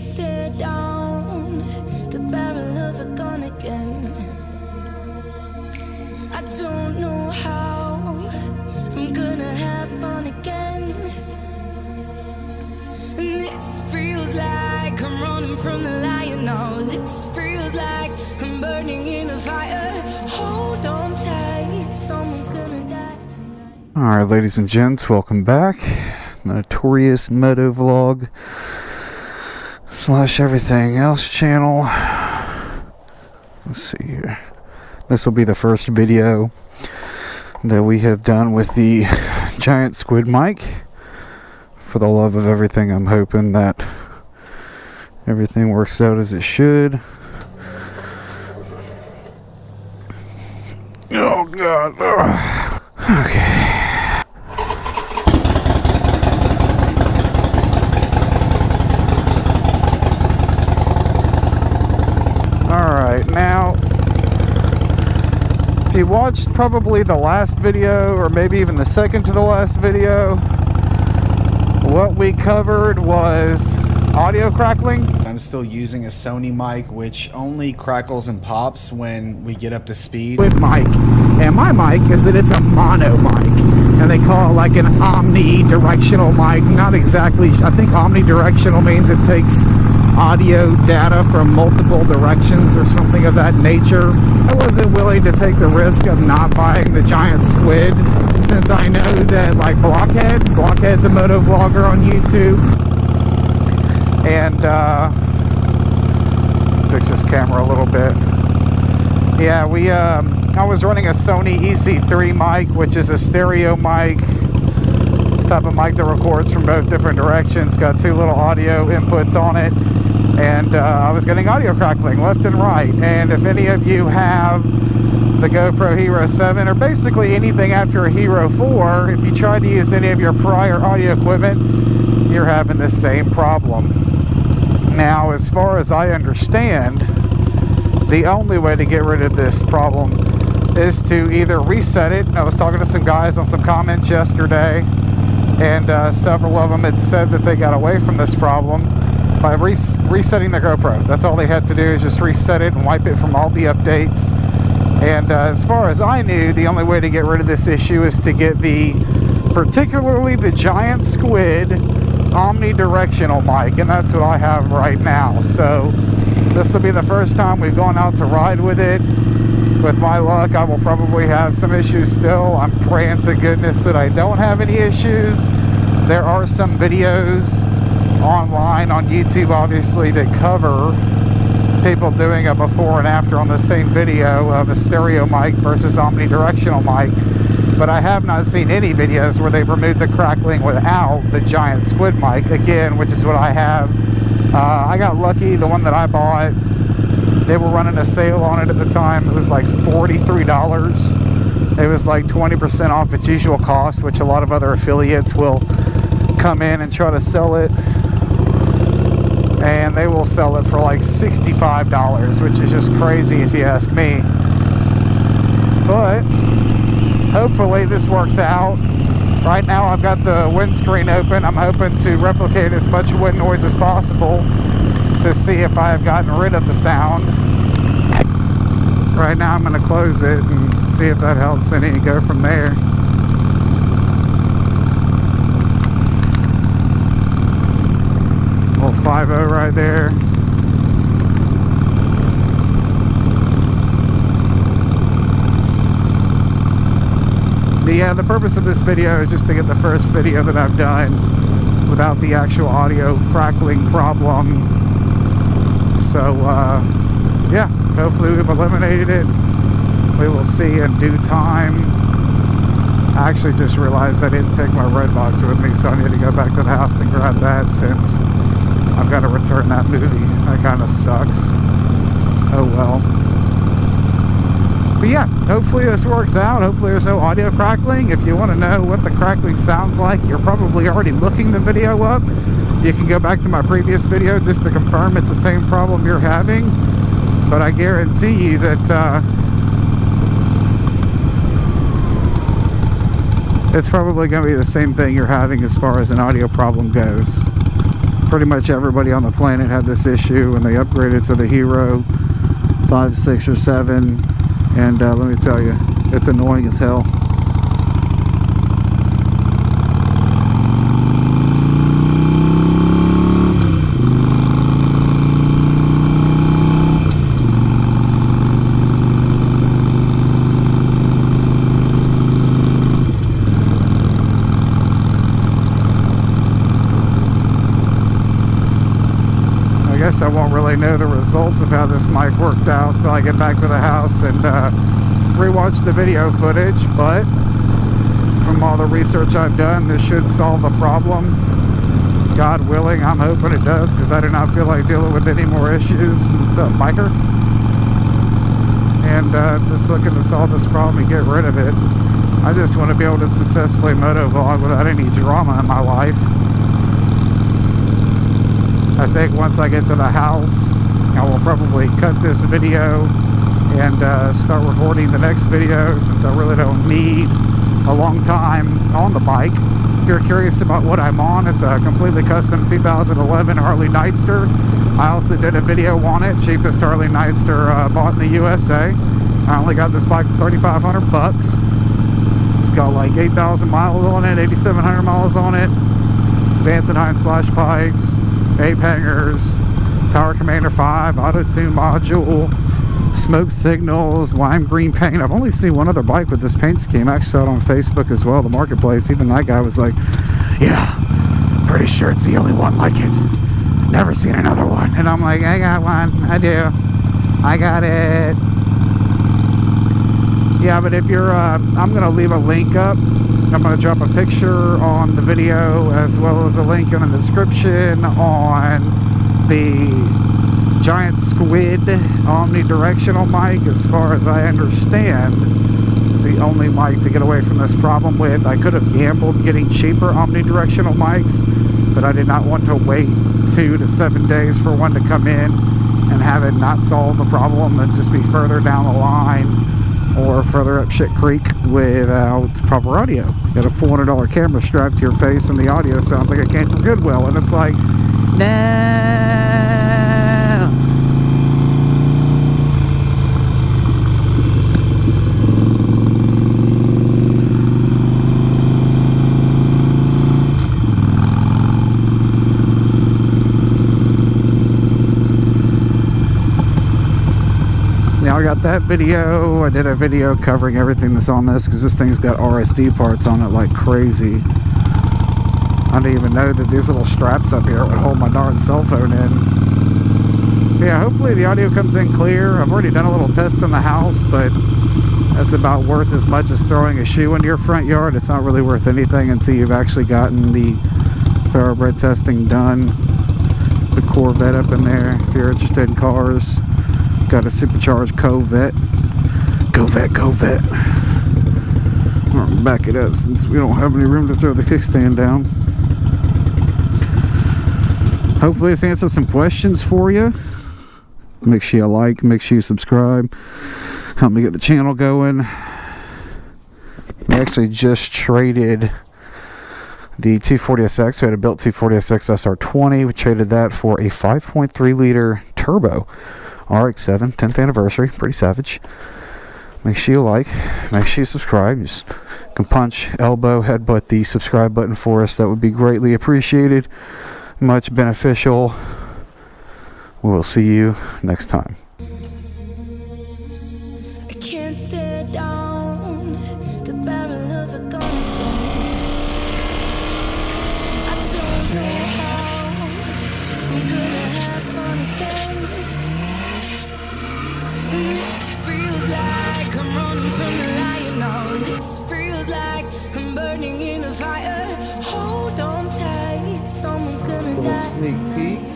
can't stare down the barrel of a gun again. I don't know how I'm gonna have fun again. And this feels like I'm running from the lion now. This feels like I'm burning in a fire. Hold on tight, someone's gonna die tonight. Alright, ladies and gents, welcome back. Notorious MotoVlog / everything else channel. Let's see here. This will be the first video that we have done with the giant squid mic. For the love of everything, I'm hoping that everything works out as it should. Oh God. Ugh. Okay. Alright, now if you watched probably the last video, or maybe even the second to the last video, what we covered was audio crackling. I'm still using a Sony mic, which only crackles and pops when we get up to speed. With mic, and my mic is that it's a mono mic, and they call it like an omnidirectional mic. Not exactly. I think omnidirectional means it takes audio data from multiple directions or something of that nature. I wasn't willing to take the risk of not buying the giant squid, since I know that like Blockhead's a MotoVlogger on YouTube. And fix this camera a little bit. Yeah, I was running a Sony EC3 mic, which is a stereo mic. This type of mic that records from both different directions. Got two little audio inputs on it. And I was getting audio crackling left and right. And if any of you have the GoPro Hero 7, or basically anything after a Hero 4, if you try to use any of your prior audio equipment, you're having the same problem. Now, as far as I understand, the only way to get rid of this problem is to either reset it. I was talking to some guys on some comments yesterday, and several of them had said that they got away from this problem by resetting the GoPro. That's all they had to do, is just reset it and wipe it from all the updates. And as far as I knew, the only way to get rid of this issue is to get particularly the giant squid omnidirectional mic, and that's what I have right now. So this will be the first time we've gone out to ride with it. With my luck, I will probably have some issues still. I'm praying to goodness that I don't have any issues. There are some videos online on YouTube, obviously, that cover people doing a before and after on the same video of a stereo mic versus omnidirectional mic. But I have not seen any videos where they've removed the crackling without the giant squid mic, again, which is what I have. I got lucky. The one that I bought, they were running a sale on it at the time. It was like $43. It was like 20% off its usual cost, which a lot of other affiliates will come in and try to sell it. And they will sell it for like $65, which is just crazy if you ask me. But hopefully this works out. Right now I've got the windscreen open. I'm hoping to replicate as much wind noise as possible to see if I have gotten rid of the sound. Right now I'm going to close it and see if that helps any and go from there. Little 5.0 right there. But yeah, the purpose of this video is just to get the first video that I've done without the actual audio crackling problem. So yeah, hopefully we've eliminated it. We will see in due time. I actually just realized I didn't take my red box with me, so I need to go back to the house and grab that, since I've got to return that movie. That kind of sucks. Oh well. But yeah, hopefully this works out. Hopefully there's no audio crackling. If you want to know what the crackling sounds like, you're probably already looking the video up. You can go back to my previous video just to confirm it's the same problem you're having. But I guarantee you that it's probably going to be the same thing you're having as far as an audio problem goes. Pretty much everybody on the planet had this issue, and they upgraded to the Hero 5, 6, or 7. And let me tell you, it's annoying as hell. I won't really know the results of how this mic worked out until I get back to the house and rewatch the video footage, but from all the research I've done, this should solve the problem. God willing, I'm hoping it does, because I do not feel like dealing with any more issues. What's up, biker? And just looking to solve this problem and get rid of it. I just want to be able to successfully motovlog without any drama in my life. I think once I get to the house, I will probably cut this video and start recording the next video, since I really don't need a long time on the bike. If you're curious about what I'm on, it's a completely custom 2011 Harley Nightster. I also did a video on it, cheapest Harley Nightster bought in the USA. I only got this bike for $3,500. It's got like 8,000 miles on it, 8,700 miles on it. Vance & Hines slash pipes, ape hangers, Power Commander 5, auto-tune module, smoke signals, lime green paint. I've only seen one other bike with this paint scheme. I actually saw it on Facebook as well, the marketplace. Even that guy was like, yeah, pretty sure it's the only one like it. Never seen another one. And I'm like, I got one. I do. I got it. Yeah, but if you're, I'm going to leave a link up. I'm going to drop a picture on the video, as well as a link in the description on the Giant Squid omnidirectional mic. As far as I understand, it's the only mic to get away from this problem with. I could have gambled getting cheaper omnidirectional mics, but I did not want to wait 2 to 7 days for one to come in and have it not solve the problem and just be further down the line or further up shit creek without proper audio. You got a $400 camera strapped to your face, and the audio sounds like it came from Goodwill, and it's like, no. Now I got that video. I did a video covering everything that's on this, because this thing's got RSD parts on it like crazy. I didn't even know that these little straps up here would hold my darn cell phone in. Yeah, hopefully the audio comes in clear. I've already done a little test in the house, but that's about worth as much as throwing a shoe into your front yard. It's not really worth anything until you've actually gotten the thoroughbred testing done. The Corvette up in there, if you're interested in cars. Got a supercharged Corvette. Go Vet. I'll back it up since we don't have any room to throw the kickstand down. Hopefully this answers some questions for you. Make sure you like, make sure you subscribe. Help me get the channel going. We actually just traded the 240SX. We had a built 240SX SR20. We traded that for a 5.3 liter turbo RX-7, 10th anniversary, pretty savage. Make sure you like, make sure you subscribe. Just can punch, elbow, headbutt the subscribe button for us. That would be greatly appreciated, much beneficial. We will see you next time. I can't stare down the barrel of a gun. I don't know how I'm gonna have fun again. This feels like I'm running from the lion now. This feels like I'm burning in a fire. Hold on tight, someone's gonna die Sneak tonight. peek.